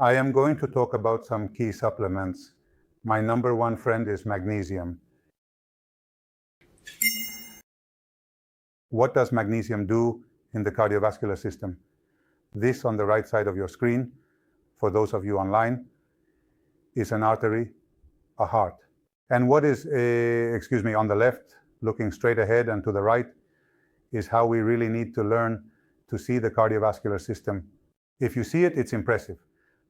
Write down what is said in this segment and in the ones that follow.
I am going to talk about some key supplements. My number one friend is magnesium. What does magnesium do in the cardiovascular system? This on the right side of your screen, for those of you online, is an artery, a heart. And what is, on the left, looking straight ahead and to the right, is how we really need to learn to see the cardiovascular system. If you see it, it's impressive.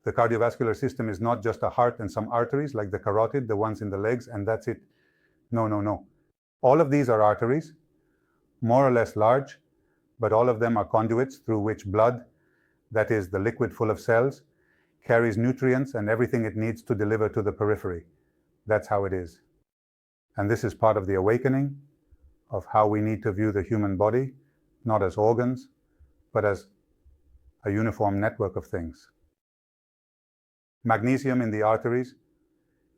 The cardiovascular system is not just a heart and some arteries like the carotid, the ones in the legs, and that's it. No. All of these are arteries, more or less large, but all of them are conduits through which blood, that is the liquid full of cells, carries nutrients and everything it needs to deliver to the periphery. That's how it is. And this is part of the awakening of how we need to view the human body, not as organs, but as a uniform network of things. Magnesium in the arteries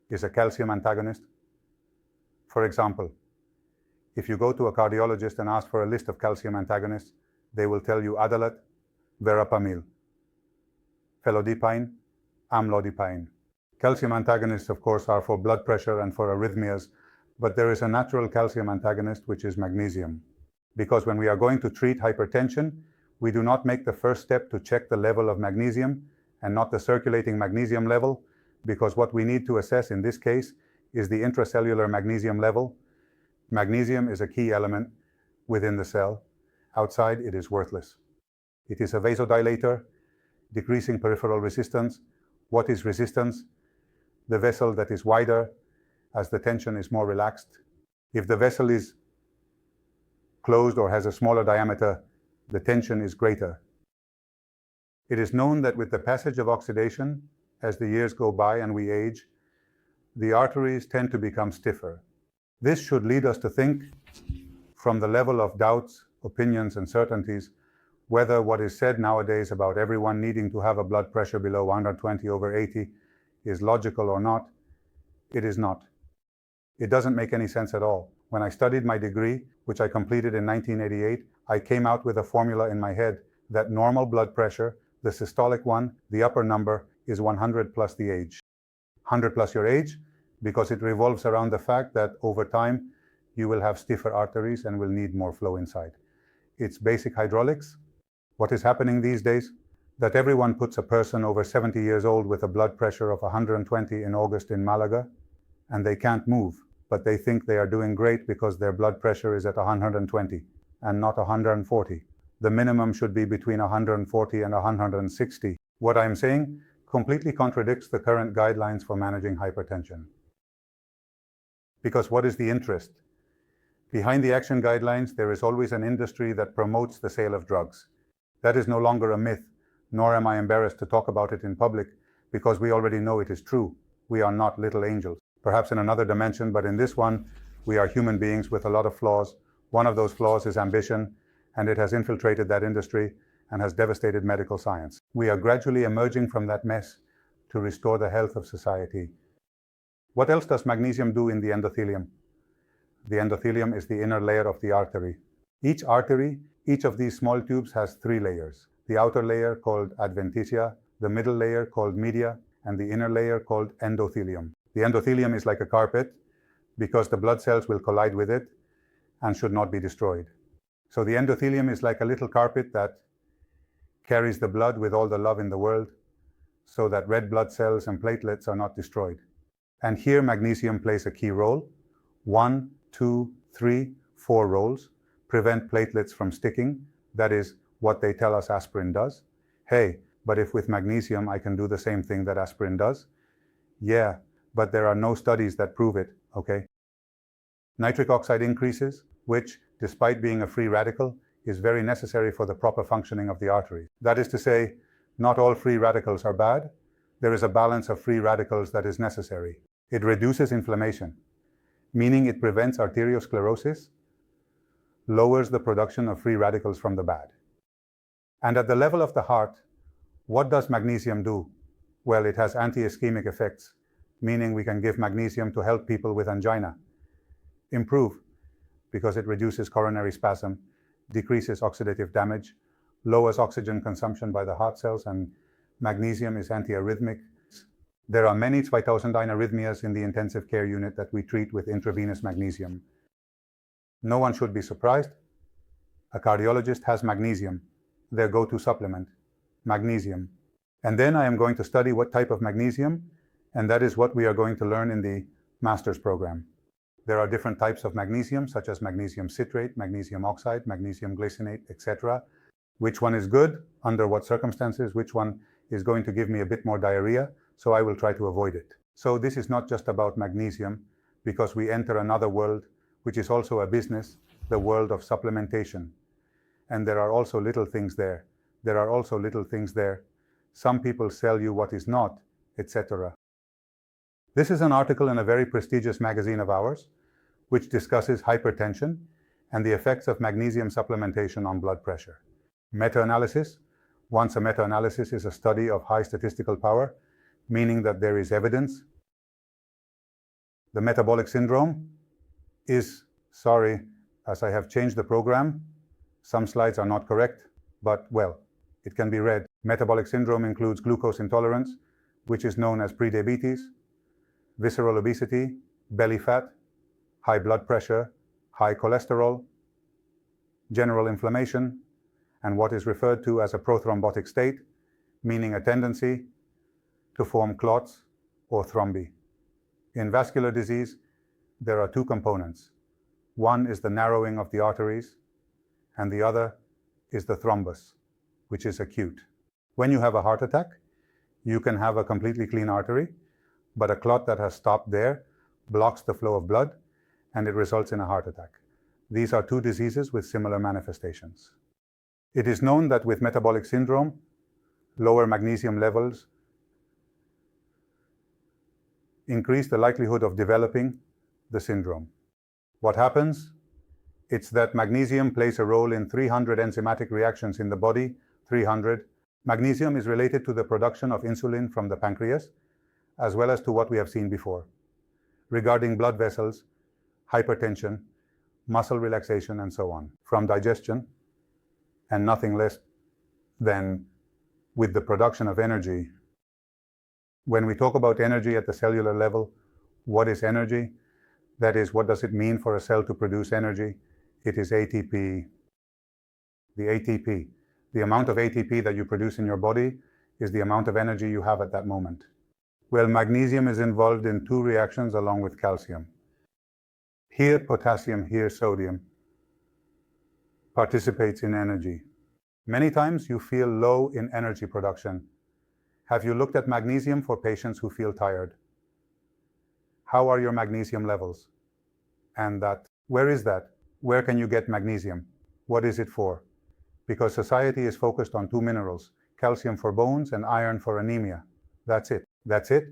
is a calcium antagonist. For example, if you go to a cardiologist and ask for a list of calcium antagonists, they will tell you Adalat, Verapamil, Felodipine, Amlodipine. Calcium antagonists, of course, are for blood pressure and for arrhythmias, but there is a natural calcium antagonist, which is magnesium. Because when we are going to treat hypertension, we do not make the first step to check the level of magnesium and not the circulating magnesium level, because what we need to assess in this case is the intracellular magnesium level. Magnesium is a key element within the cell. Outside, it is worthless. It is a vasodilator, decreasing peripheral resistance. What is resistance? The vessel that is wider as the tension is more relaxed. If the vessel is closed or has a smaller diameter, the tension is greater. It is known that with the passage of oxidation, as the years go by and we age, the arteries tend to become stiffer. This should lead us to think, from the level of doubts, opinions, and certainties, whether what is said nowadays about everyone needing to have a blood pressure below 120/80 is logical or not. It is not. It doesn't make any sense at all. When I studied my degree, which I completed in 1988, I came out with a formula in my head that normal blood pressure, the systolic one, the upper number, is 100 plus the age. 100 plus your age, because it revolves around the fact that over time, you will have stiffer arteries and will need more flow inside. It's basic hydraulics. What is happening these days? That everyone puts a person over 70 years old with a blood pressure of 120 in August in Malaga, and they can't move, but they think they are doing great because their blood pressure is at 120 and not 140. The minimum should be between 140 and 160. What I'm saying completely contradicts the current guidelines for managing hypertension. Because what is the interest? Behind the action guidelines, there is always an industry that promotes the sale of drugs. That is no longer a myth, nor am I embarrassed to talk about it in public, because we already know it is true. We are not little angels. Perhaps in another dimension, but in this one, we are human beings with a lot of flaws. One of those flaws is ambition, and it has infiltrated that industry and has devastated medical science. We are gradually emerging from that mess to restore the health of society. What else does magnesium do in the endothelium? The endothelium is the inner layer of the artery. Each artery, each of these small tubes has 3 layers. The outer layer called adventitia, the middle layer called media, and the inner layer called endothelium. The endothelium is like a carpet because the blood cells will collide with it and should not be destroyed. So the endothelium is like a little carpet that carries the blood with all the love in the world so that red blood cells and platelets are not destroyed. And here magnesium plays a key role. 1, 2, 3, 4 roles. Prevent platelets from sticking. That is what they tell us aspirin does. Hey, but if with magnesium I can do the same thing that aspirin does? Yeah, but there are no studies that prove it, okay? Nitric oxide increases, which, despite being a free radical, is very necessary for the proper functioning of the artery. That is to say, not all free radicals are bad. There is a balance of free radicals that is necessary. It reduces inflammation, meaning it prevents arteriosclerosis, lowers the production of free radicals from the bad. And at the level of the heart, what does magnesium do? Well, it has anti-ischemic effects, meaning we can give magnesium to help people with angina. Improve, because it reduces coronary spasm, decreases oxidative damage, lowers oxygen consumption by the heart cells, and Magnesium is antiarrhythmic. There are many 2000 arrhythmias in the intensive care unit that we treat with intravenous magnesium. No one should be surprised. A cardiologist has magnesium, their go-to supplement, magnesium. And then I am going to study what type of magnesium, and that is what we are going to learn in the master's program. There are different types of magnesium, such as magnesium citrate, magnesium oxide, magnesium glycinate, etc. Which one is good, under what circumstances, which one is going to give me a bit more diarrhea, so I will try to avoid it. So this is not just about magnesium, because we enter another world, which is also a business, the world of supplementation. And there are also little things there. There are also little things there. Some people sell you what is not, etc. This is an article in a very prestigious magazine of ours, which discusses hypertension and the effects of magnesium supplementation on blood pressure. Meta-analysis. Once a meta-analysis is a study of high statistical power, meaning that there is evidence. The metabolic syndrome is, sorry, as I have changed the program, some slides are not correct, but well, it can be read. Metabolic syndrome includes glucose intolerance, which is known as prediabetes, visceral obesity, belly fat, high blood pressure, high cholesterol, general inflammation, and what is referred to as a prothrombotic state, meaning a tendency to form clots or thrombi. In vascular disease, there are two components. One is the narrowing of the arteries, and the other is the thrombus, which is acute. When you have a heart attack, you can have a completely clean artery, but a clot that has stopped there blocks the flow of blood, and it results in a heart attack. These are two diseases with similar manifestations. It is known that with metabolic syndrome, lower magnesium levels increase the likelihood of developing the syndrome. What happens? It's that magnesium plays a role in 300 enzymatic reactions in the body. 300. Magnesium is related to the production of insulin from the pancreas, as well as to what we have seen before, regarding blood vessels, hypertension, muscle relaxation, and so on, from digestion, and nothing less than with the production of energy. When we talk about energy at the cellular level, what is energy? That is, what does it mean for a cell to produce energy? It is ATP. The ATP. The amount of ATP that you produce in your body is the amount of energy you have at that moment. Well, magnesium is involved in two reactions along with calcium. Here potassium, here sodium participates in energy. Many times you feel low in energy production. Have you looked at magnesium for patients who feel tired? How are your magnesium levels? And that, where is that? Where can you get magnesium? What is it for? Because society is focused on two minerals, calcium for bones and iron for anemia. That's it. That's it.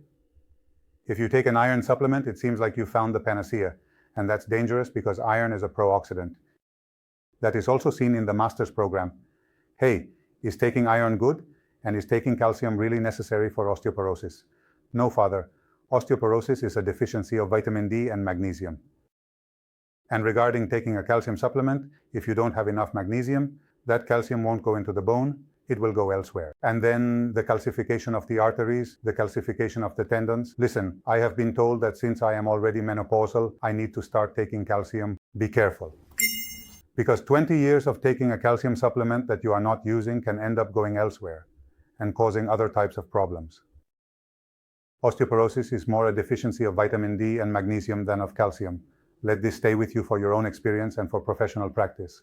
If you take an iron supplement, it seems like you found the panacea, and that's dangerous because iron is a pro-oxidant. That is also seen in the master's program. Hey, is taking iron good? And is taking calcium really necessary for osteoporosis? No, father. Osteoporosis is a deficiency of vitamin D and magnesium. And regarding taking a calcium supplement, if you don't have enough magnesium, that calcium won't go into the bone, it will go elsewhere. And then the calcification of the arteries, the calcification of the tendons. Listen, I have been told that since I am already menopausal, I need to start taking calcium. Be careful. Because 20 years of taking a calcium supplement that you are not using can end up going elsewhere and causing other types of problems. Osteoporosis is more a deficiency of vitamin D and magnesium than of calcium. Let this stay with you for your own experience and for professional practice.